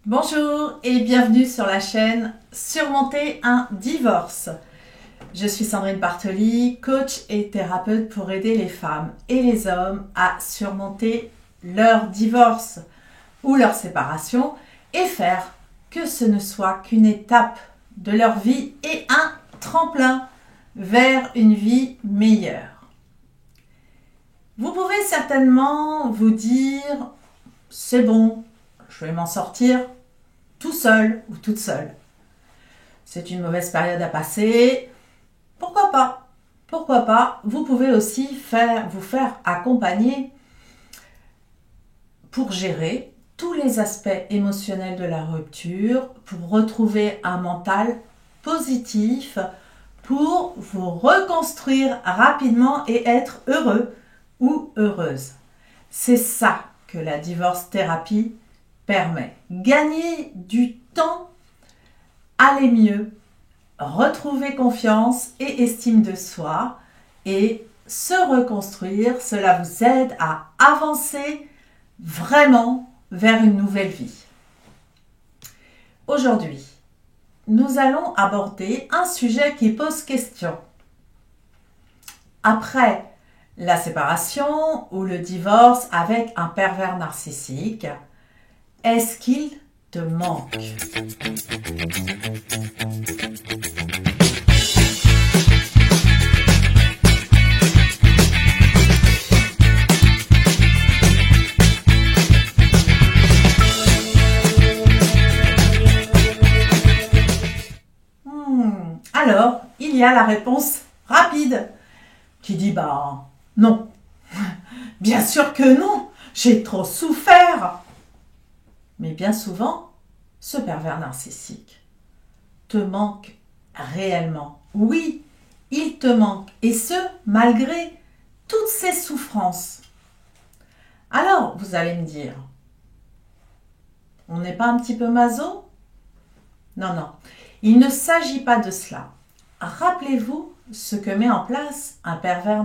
Bonjour et bienvenue sur la chaîne Surmonter un divorce. Je suis Sandrine Bartoli, coach et thérapeute pour aider les femmes et les hommes à surmonter leur divorce ou leur séparation et faire que ce ne soit qu'une étape de leur vie et un tremplin vers une vie meilleure. Vous pouvez certainement vous dire « c'est bon, je vais m'en sortir tout seul ou toute seule. C'est une mauvaise période à passer. Pourquoi pas? Pourquoi pas? Vous pouvez aussi vous faire accompagner pour gérer tous les aspects émotionnels de la rupture, pour retrouver un mental positif, pour vous reconstruire rapidement et être heureux ou heureuse. C'est ça que la divorce thérapie permet. Gagner du temps, aller mieux, retrouver confiance et estime de soi et se reconstruire, cela vous aide à avancer vraiment vers une nouvelle vie. Aujourd'hui, nous allons aborder un sujet qui pose question. Après la séparation ou le divorce avec un pervers narcissique, est-ce qu'il te manque? Alors, il y a la réponse rapide qui dit non. Bien sûr que non, j'ai trop souffert. Mais bien souvent, ce pervers narcissique te manque réellement. Oui, il te manque, et ce, malgré toutes ces souffrances. Alors, vous allez me dire, on n'est pas un petit peu maso? Non, il ne s'agit pas de cela. Rappelez-vous ce que met en place un pervers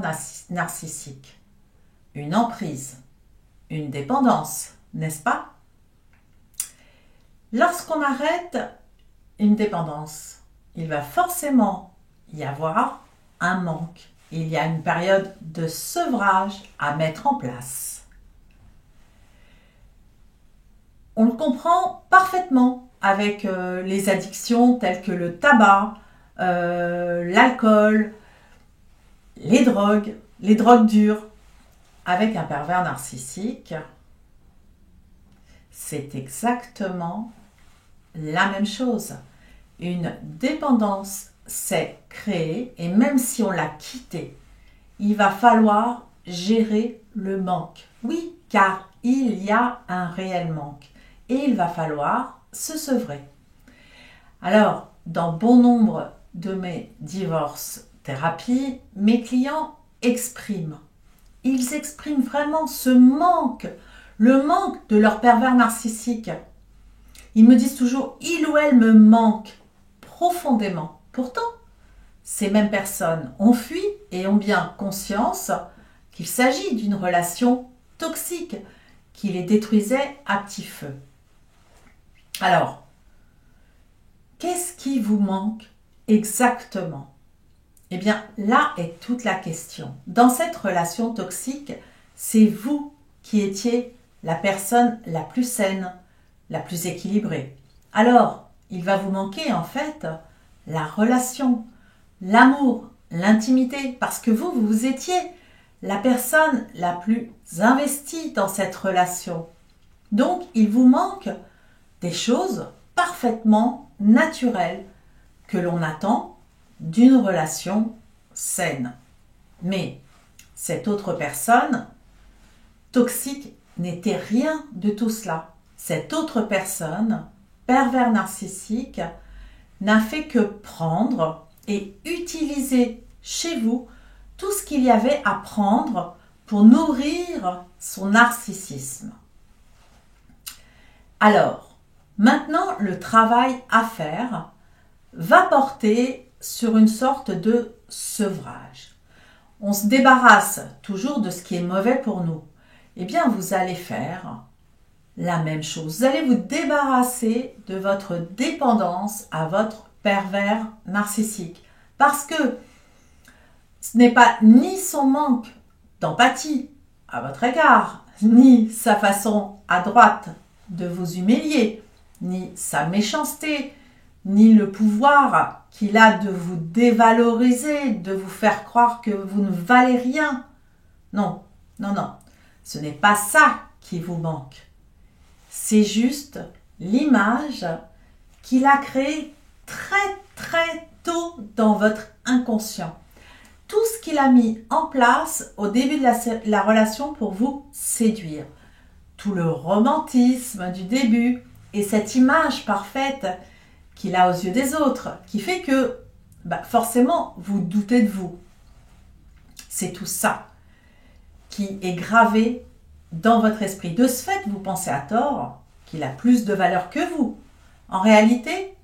narcissique. Une emprise, une dépendance, n'est-ce pas? Lorsqu'on arrête une dépendance, il va forcément y avoir un manque. Il y a une période de sevrage à mettre en place. On le comprend parfaitement avec les addictions telles que le tabac, l'alcool, les drogues dures. Avec un pervers narcissique, c'est exactement la même chose. Une dépendance s'est créée et même si on l'a quittée, il va falloir gérer le manque. Oui, car il y a un réel manque et il va falloir se sevrer. Alors, dans bon nombre de mes divorces thérapies, mes clients ils expriment vraiment ce manque, le manque de leur pervers narcissique. Ils me disent toujours, il ou elle me manque profondément. Pourtant, ces mêmes personnes ont fui et ont bien conscience qu'il s'agit d'une relation toxique qui les détruisait à petit feu. Alors, qu'est-ce qui vous manque exactement? Eh bien, là est toute la question. Dans cette relation toxique, c'est vous qui étiez la personne la plus saine, la plus équilibrée. Alors, il va vous manquer en fait la relation, l'amour, l'intimité, parce que vous étiez la personne la plus investie dans cette relation. Donc, il vous manque des choses parfaitement naturelles que l'on attend d'une relation saine. Mais cette autre personne toxique n'était rien de tout cela. Cette autre personne, pervers narcissique, n'a fait que prendre et utiliser chez vous tout ce qu'il y avait à prendre pour nourrir son narcissisme. Alors, maintenant, le travail à faire va porter sur une sorte de sevrage. On se débarrasse toujours de ce qui est mauvais pour nous. Eh bien, vous allez faire la même chose. Vous allez vous débarrasser de votre dépendance à votre pervers narcissique. Parce que ce n'est pas ni son manque d'empathie à votre égard, ni sa façon à droite de vous humilier, ni sa méchanceté, ni le pouvoir qu'il a de vous dévaloriser, de vous faire croire que vous ne valez rien. Non, non, non. Ce n'est pas ça qui vous manque. C'est juste l'image qu'il a créée très, très tôt dans votre inconscient. Tout ce qu'il a mis en place au début de la relation pour vous séduire. Tout le romantisme du début et cette image parfaite qu'il a aux yeux des autres, qui fait que forcément vous doutez de vous. C'est tout ça qui est gravé dans votre esprit. De ce fait, vous pensez à tort qu'il a plus de valeur que vous. En réalité,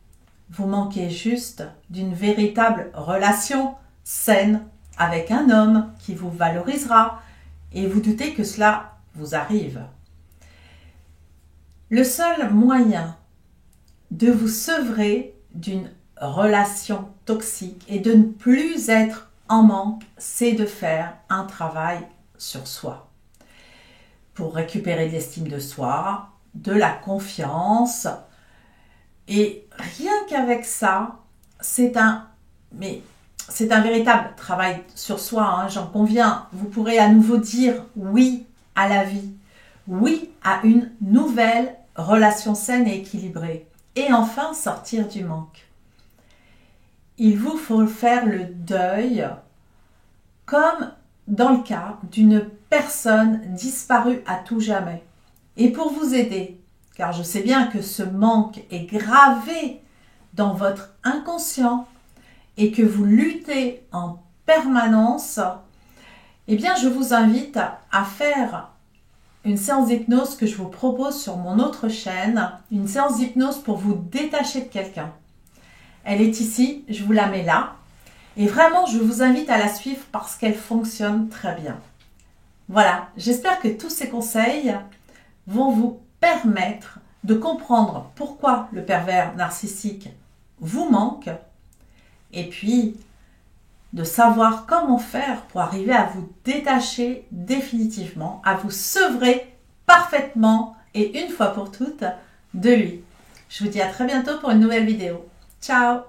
vous manquez juste d'une véritable relation saine avec un homme qui vous valorisera et vous doutez que cela vous arrive. Le seul moyen de vous sevrer d'une relation toxique et de ne plus être en manque, c'est de faire un travail sur soi. Pour récupérer de l'estime de soi, de la confiance. Et rien qu'avec ça, c'est un véritable travail sur soi, j'en conviens. Vous pourrez à nouveau dire oui à la vie, oui à une nouvelle relation saine et équilibrée. Et enfin, sortir du manque. Il vous faut faire le deuil comme dans le cas d'une personne disparue à tout jamais. Et pour vous aider, car je sais bien que ce manque est gravé dans votre inconscient et que vous luttez en permanence, eh bien je vous invite à faire une séance d'hypnose que je vous propose sur mon autre chaîne, une séance d'hypnose pour vous détacher de quelqu'un. Elle est ici, je vous la mets là. Et vraiment, je vous invite à la suivre parce qu'elle fonctionne très bien. Voilà, j'espère que tous ces conseils vont vous permettre de comprendre pourquoi le pervers narcissique vous manque et puis de savoir comment faire pour arriver à vous détacher définitivement, à vous sevrer parfaitement et une fois pour toutes de lui. Je vous dis à très bientôt pour une nouvelle vidéo. Ciao!